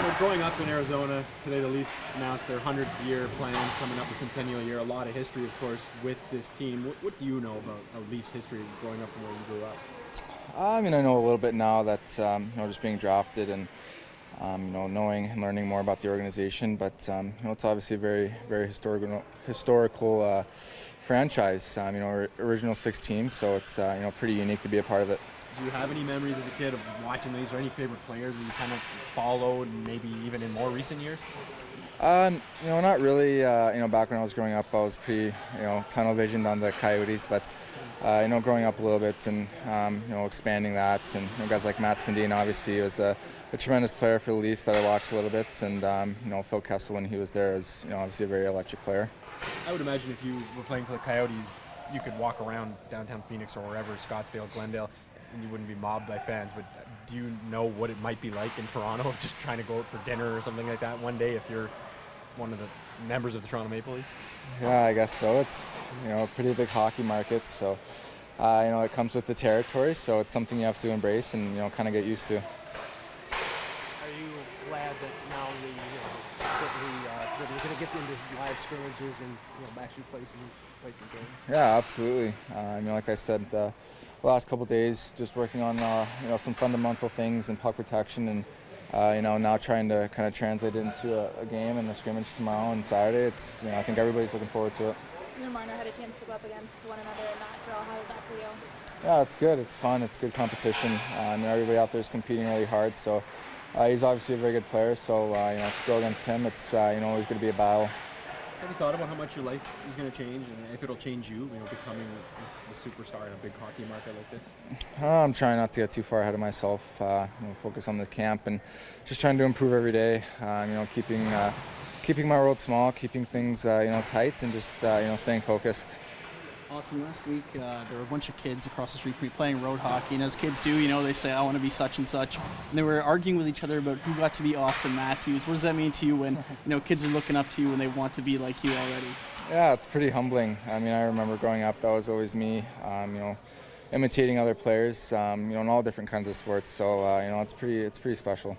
So growing up in Arizona, today the Leafs announced their 100th year plans coming up, the centennial year. A lot of history, of course, with this team. What do you know about Leafs history growing up from where you grew up? I mean, I know a little bit now that just being drafted and knowing and learning more about the organization. But it's obviously a very, very historical franchise. Original 6 teams, so it's pretty unique to be a part of it. Do you have any memories as a kid of watching these, or any favorite players that you kind of followed, maybe even in more recent years? Not really. Back when I was growing up, I was pretty, tunnel visioned on the Coyotes. But, growing up a little bit and, expanding that, and guys like Matt Sundin obviously was a tremendous player for the Leafs that I watched a little bit, and Phil Kessel when he was there is, obviously a very electric player. I would imagine if you were playing for the Coyotes, you could walk around downtown Phoenix or wherever, Scottsdale, Glendale, and you wouldn't be mobbed by fans. But do you know what it might be like in Toronto, just trying to go out for dinner or something like that one day if you're one of the members of the Toronto Maple Leafs? Yeah, I guess so. It's a pretty big hockey market, so it comes with the territory. So it's something you have to embrace and kind of get used to. Are you glad that now that you're going to get into live scrimmages and actually play some games? Yeah, absolutely. Like I said, the last couple of days, just working on some fundamental things in puck protection, and now trying to kind of translate it into a game and a scrimmage tomorrow and Saturday. It's I think everybody's looking forward to it. You and Marner had a chance to go up against one another in that draw. How was that for you? Yeah, it's good. It's fun. It's good competition. Everybody out there is competing really hard. So he's obviously a very good player. So to go against him, it's always going to be a battle. Have you thought about how much your life is going to change, and if it'll change you, becoming a superstar in a big hockey market like this? I'm trying not to get too far ahead of myself. Focus on the camp and just trying to improve every day. Keeping my world small, keeping things tight, and just staying focused. Auston, last week there were a bunch of kids across the street from me playing road hockey, and as kids do, they say, I want to be such and such, and they were arguing with each other about who got to be Auston Matthews. What does that mean to you when kids are looking up to you and they want to be like you already? Yeah, it's pretty humbling. I remember growing up, that was always me, imitating other players, in all different kinds of sports, so it's pretty special.